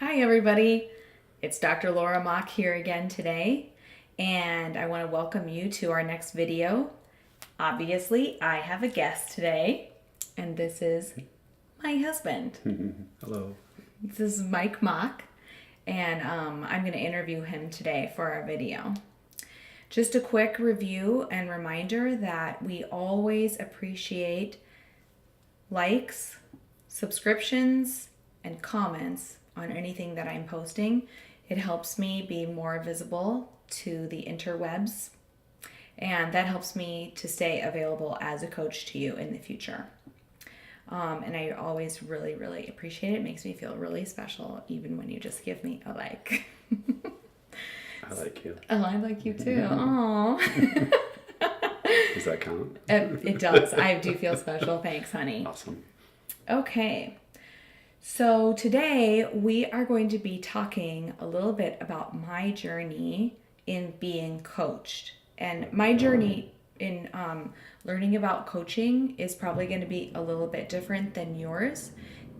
Hi, everybody. It's Dr. Laura Mach here again today, and I want to welcome you to our next video. Obviously, I have a guest today, and this is my husband. Hello. This is Mach, and I'm going to interview him today for our video. Just a quick review and reminder that we always appreciate likes, subscriptions, and comments on anything that I'm posting. It helps me be more visible to the interwebs, and that helps me to stay available as a coach to you in the future. And I always really, really appreciate it. It makes me feel really special, even when you just give me a like. I like you. Oh, I like you too. Aww. Does that count? It does. I do feel special. Thanks, honey. Awesome. Okay. So today we are going to be talking a little bit about my journey in being coached. And my journey in learning about coaching is probably going to be a little bit different than yours,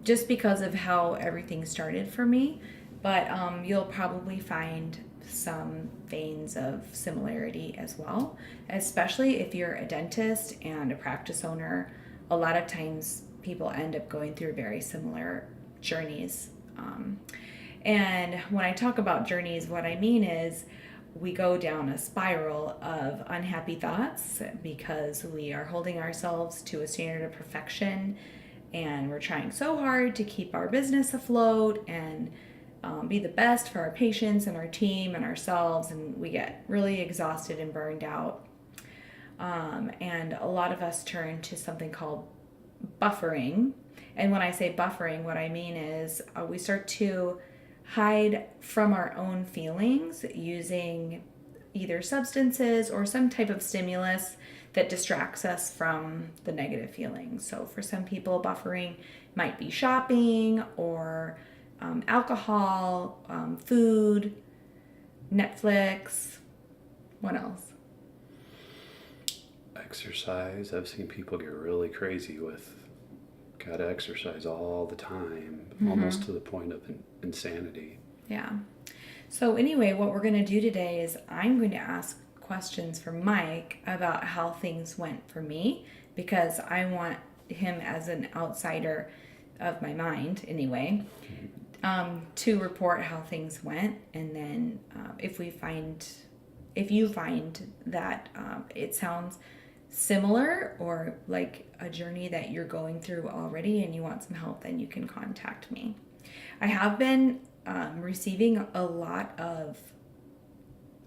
just because of how everything started for me. But you'll probably find some veins of similarity as well, especially if you're a dentist and a practice owner. A lot of times people end up going through very similar journeys. And when I talk about journeys, what I mean is we go down a spiral of unhappy thoughts because we are holding ourselves to a standard of perfection, and we're trying so hard to keep our business afloat and be the best for our patients and our team and ourselves, and we get really exhausted and burned out. And a lot of us turn to something called buffering. And when I say buffering, what I mean is we start to hide from our own feelings using either substances or some type of stimulus that distracts us from the negative feelings. So for some people, buffering might be shopping or alcohol, food, Netflix. What else? Exercise. I've seen people get really crazy with gotta exercise all the time, almost to the point of insanity. Yeah. So anyway, what we're going to do today is I'm going to ask questions for Mike about how things went for me, because I want him as an outsider of my mind anyway, to report how things went. And then if you find that it sounds similar or like a journey that you're going through already and you want some help, then you can contact me. I have been receiving a lot of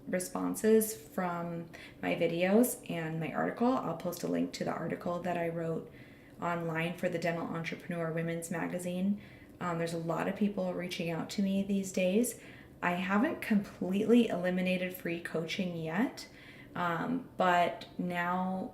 responses from my videos and my article. I'll post a link to the article that I wrote online for the Dental Entrepreneur Women's Magazine. There's a lot of people reaching out to me these days. I haven't completely eliminated free coaching yet. But now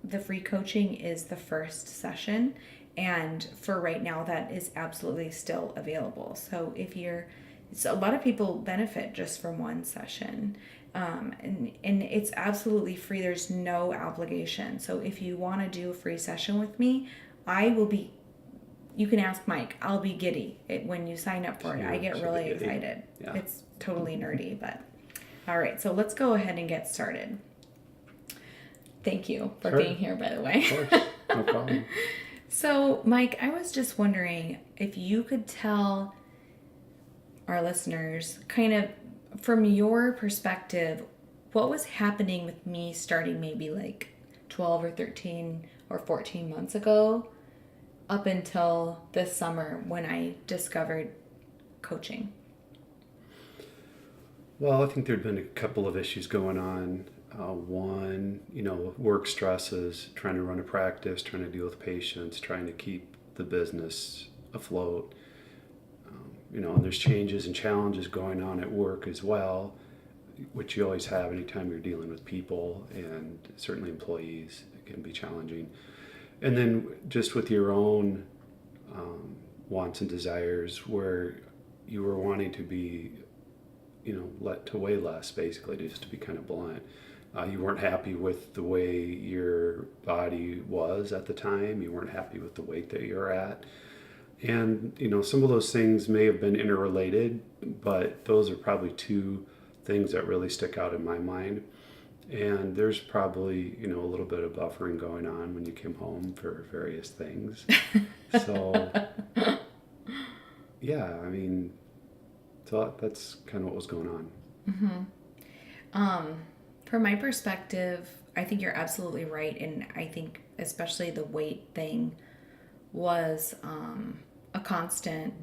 the free coaching is the first session, and for right now that is absolutely still available. So a lot of people benefit just from one session, and it's absolutely free. There's no obligation. So if you want to do a free session with me, you can ask Mike. I'll be giddy when you sign up for it. I get really excited. Yeah. It's totally nerdy, but all right, so let's go ahead and get started. Thank you for being here, by the way. Of course, no problem. So, Mike, I was just wondering if you could tell our listeners, kind of from your perspective, what was happening with me starting maybe like 12 or 13 or 14 months ago up until this summer when I discovered coaching. Well, I think there'd been a couple of issues going on. One, work stresses, trying to run a practice, trying to deal with patients, trying to keep the business afloat. And there's changes and challenges going on at work as well, which you always have anytime you're dealing with people, and certainly employees. It can be challenging. And then just with your own wants and desires, where you were wanting to be let to weigh less, basically, just to be kind of blunt. You weren't happy with the way your body was at the time. You weren't happy with the weight that you're at. And, some of those things may have been interrelated, but those are probably two things that really stick out in my mind. And there's probably, a little bit of buffering going on when you came home for various things. So, yeah, so that's kind of what was going on. From my perspective, I think you're absolutely right. And I think especially the weight thing was a constant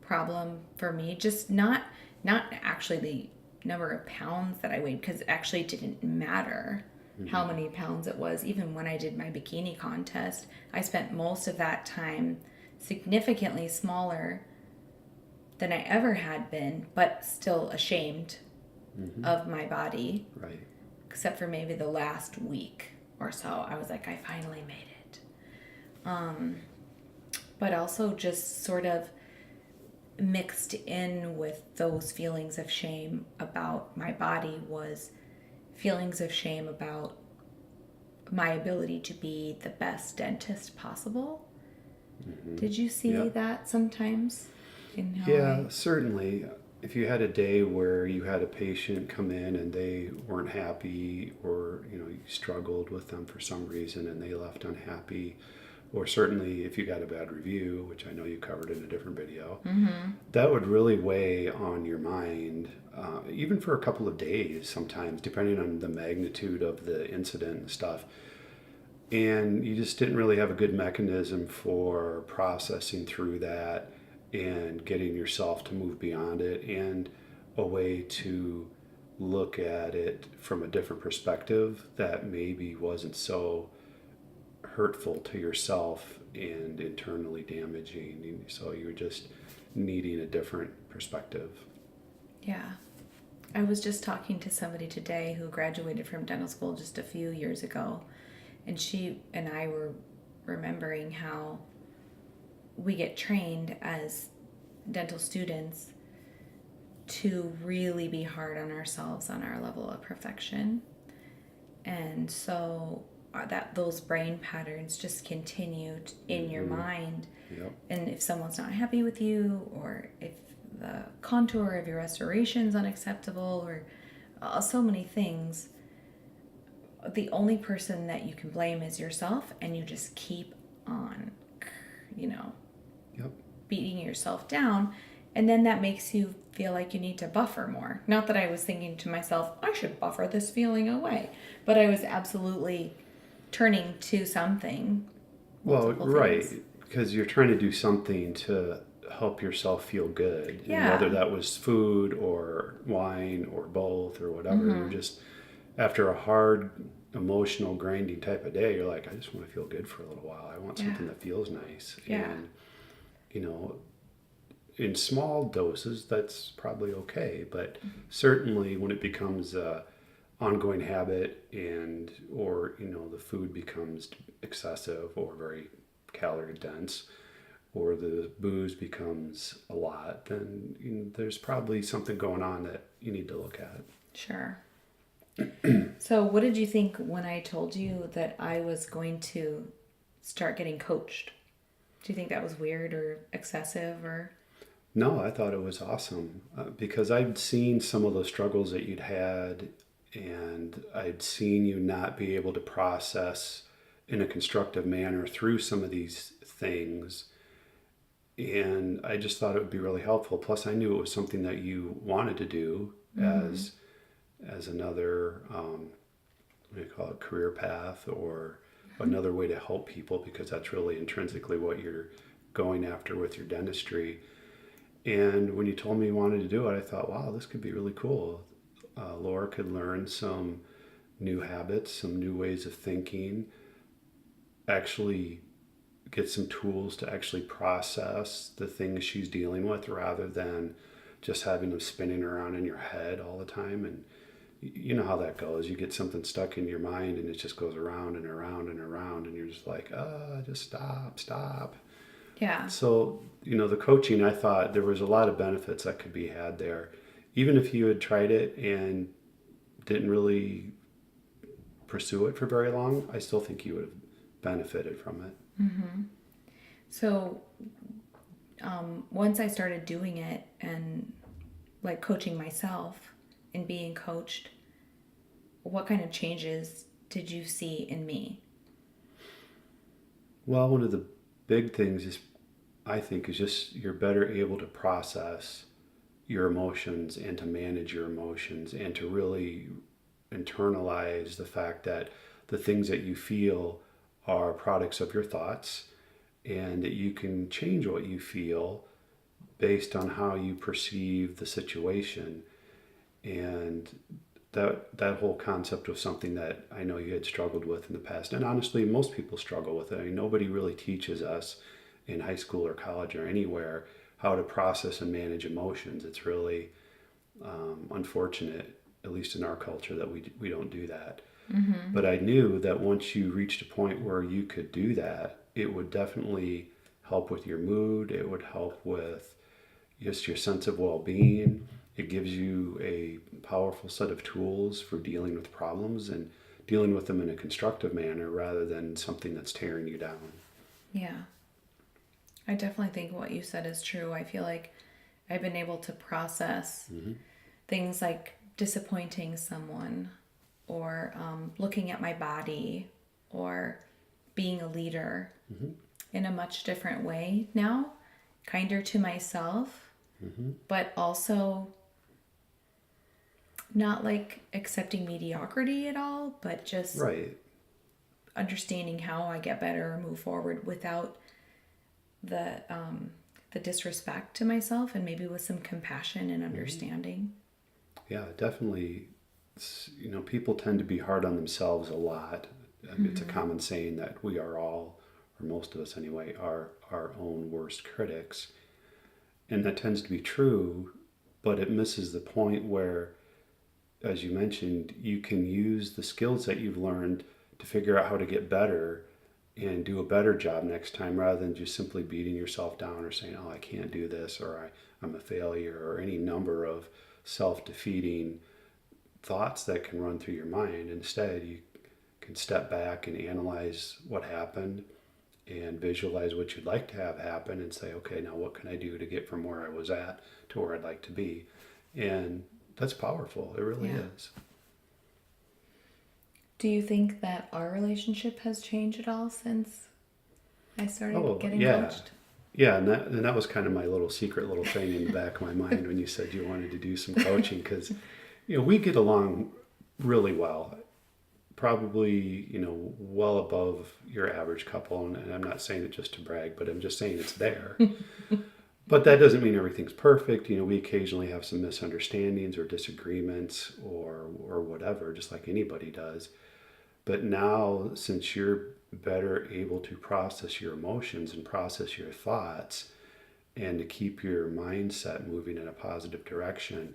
problem for me. Just not actually the number of pounds that I weighed, because it actually didn't matter how many pounds it was. Even when I did my bikini contest, I spent most of that time significantly smaller than I ever had been, but still ashamed of my body. Right. Except for maybe the last week or so. I was like, I finally made it. But also just sort of mixed in with those feelings of shame about my body was feelings of shame about my ability to be the best dentist possible. Did you see that sometimes? Yeah, certainly. If you had a day where you had a patient come in and they weren't happy, or you struggled with them for some reason and they left unhappy, or certainly if you got a bad review, which I know you covered in a different video, that would really weigh on your mind, even for a couple of days sometimes, depending on the magnitude of the incident and stuff. And you just didn't really have a good mechanism for processing through that and getting yourself to move beyond it, and a way to look at it from a different perspective that maybe wasn't so hurtful to yourself and internally damaging. So you're just needing a different perspective. Yeah. I was just talking to somebody today who graduated from dental school just a few years ago, and she and I were remembering how we get trained as dental students to really be hard on ourselves on our level of perfection. And so that those brain patterns just continue in your mind. Yep. And if someone's not happy with you, or if the contour of your restoration is unacceptable, or so many things, the only person that you can blame is yourself, and you just keep on, Yep. beating yourself down. And then that makes you feel like you need to buffer more. Not that I was thinking to myself, I should buffer this feeling away, but I was absolutely turning to something. Well, right, because you're trying to do something to help yourself feel good. Yeah. And whether that was food or wine or both or whatever, you're just, after a hard, emotional, grinding type of day, you're like, I just want to feel good for a little while. I want something that feels nice. Yeah. And, in small doses, that's probably okay. But certainly when it becomes a ongoing habit, and or the food becomes excessive or very calorie dense, or the booze becomes a lot, then there's probably something going on that you need to look at. Sure. So what did you think when I told you that I was going to start getting coached? Do you think that was weird or excessive, or? No, I thought it was awesome, because I'd seen some of the struggles that you'd had, and I'd seen you not be able to process in a constructive manner through some of these things. And I just thought it would be really helpful. Plus, I knew it was something that you wanted to do as another, what do you call it, career path, or another way to help people, because that's really intrinsically what you're going after with your dentistry. And when you told me you wanted to do it, I thought, wow, this could be really cool. Laura could learn some new habits, some new ways of thinking, actually get some tools to actually process the things she's dealing with, rather than just having them spinning around in your head all the time. And you know how that goes. You get something stuck in your mind and it just goes around and around and around, and you're just like, just stop. Yeah. So, the coaching, I thought there was a lot of benefits that could be had there. Even if you had tried it and didn't really pursue it for very long, I still think you would have benefited from it. So once I started doing it and like coaching myself and being coached, what kind of changes did you see in me? Well, one of the big things is, I think, is just you're better able to process your emotions and to manage your emotions and to really internalize the fact that the things that you feel are products of your thoughts and that you can change what you feel based on how you perceive the situation. And that whole concept was something that I know you had struggled with in the past. And honestly, most people struggle with it. I mean, nobody really teaches us in high school or college or anywhere how to process and manage emotions. It's really unfortunate, at least in our culture, that we don't do that. Mm-hmm. But I knew that once you reached a point where you could do that, it would definitely help with your mood. It would help with just your sense of well-being. It gives you a powerful set of tools for dealing with problems and dealing with them in a constructive manner rather than something that's tearing you down. Yeah. I definitely think what you said is true. I feel like I've been able to process things like disappointing someone or looking at my body or being a leader in a much different way now, kinder to myself, but also not like accepting mediocrity at all, but just Right. understanding how I get better or move forward without the disrespect to myself, and maybe with some compassion and understanding. Yeah, definitely. People tend to be hard on themselves a lot. I mean, it's a common saying that we are all, or most of us anyway, are our own worst critics. And that tends to be true, but it misses the point where, as you mentioned, you can use the skills that you've learned to figure out how to get better and do a better job next time rather than just simply beating yourself down or saying, oh, I can't do this, or I'm a failure, or any number of self-defeating thoughts that can run through your mind. Instead, you can step back and analyze what happened and visualize what you'd like to have happen and say, okay, now what can I do to get from where I was at to where I'd like to be? And that's powerful. It really Yeah. is. Do you think that our relationship has changed at all since I started Oh, getting yeah. coached? Yeah, and that was kind of my little secret little thing in the back of my mind when you said you wanted to do some coaching because, we get along really well. Probably, well above your average couple. And I'm not saying it just to brag, but I'm just saying it's there. But that doesn't mean everything's perfect. We occasionally have some misunderstandings or disagreements or whatever, just like anybody does. But now, since you're better able to process your emotions and process your thoughts and to keep your mindset moving in a positive direction,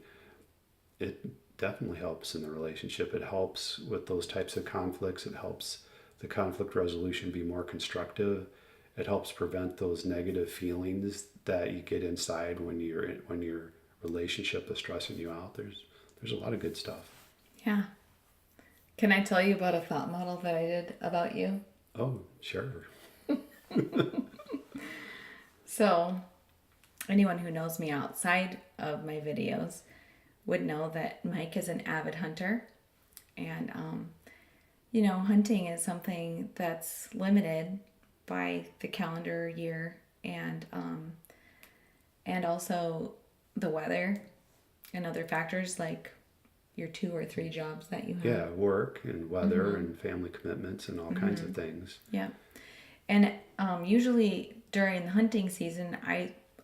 it definitely helps in the relationship. It helps with those types of conflicts. It helps the conflict resolution be more constructive. It helps prevent those negative feelings that you get inside when your relationship is stressing you out. There's a lot of good stuff. Yeah. Can I tell you about a thought model that I did about you? Oh, sure. So, anyone who knows me outside of my videos would know that Mike is an avid hunter. And, hunting is something that's limited by the calendar year and also the weather and other factors like your 2 or 3 jobs that you have. Yeah, work and weather and family commitments and all kinds of things. Yeah. And usually during the hunting season,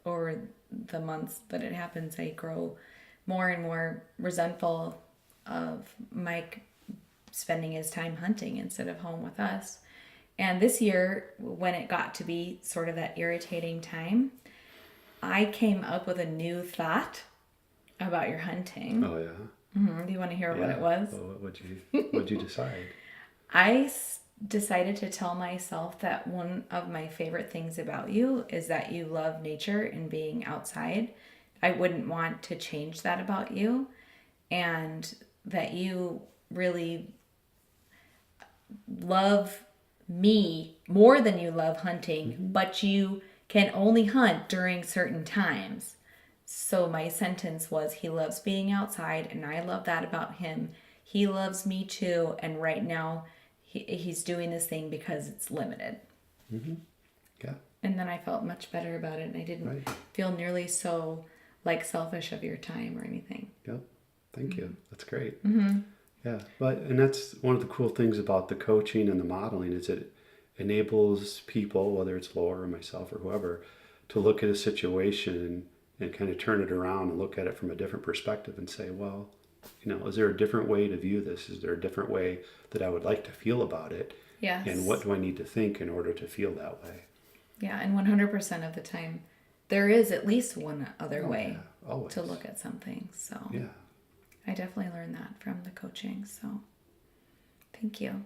over the months that it happens, I grow more and more resentful of Mike spending his time hunting instead of home with us. And this year, when it got to be sort of that irritating time, I came up with a new thought about your hunting. Oh yeah. Do you want to hear what it was? Well, what'd you decide? I decided to tell myself that one of my favorite things about you is that you love nature and being outside. I wouldn't want to change that about you, and that you really love me more than you love hunting, but you can only hunt during certain times. So my sentence was, he loves being outside, and I love that about him. He loves me too, and right now he's doing this thing because it's limited. Mm-hmm. Yeah. And then I felt much better about it, and I didn't feel nearly so like selfish of your time or anything. Yep. Thank you. That's great. Mm-hmm. Yeah. And that's one of the cool things about the coaching and the modeling is it enables people, whether it's Laura or myself or whoever, to look at a situation and kind of turn it around and look at it from a different perspective and say, well, is there a different way to view this? Is there a different way that I would like to feel about it? Yes. And what do I need to think in order to feel that way? Yeah, and 100% of the time, there is at least one other way always. To look at something. So yeah, I definitely learned that from the coaching. So thank you.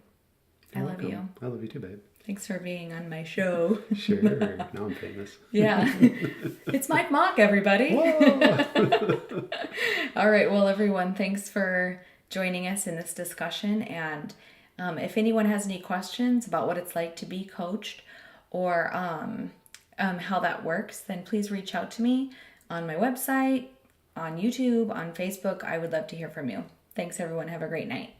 You're I love welcome. you. I love you too, babe. Thanks for being on my show. Sure. Now I'm famous. Yeah. It's Mach, everybody. All right. Well, everyone, thanks for joining us in this discussion. And if anyone has any questions about what it's like to be coached or how that works, then please reach out to me on my website, on YouTube, on Facebook. I would love to hear from you. Thanks, everyone. Have a great night.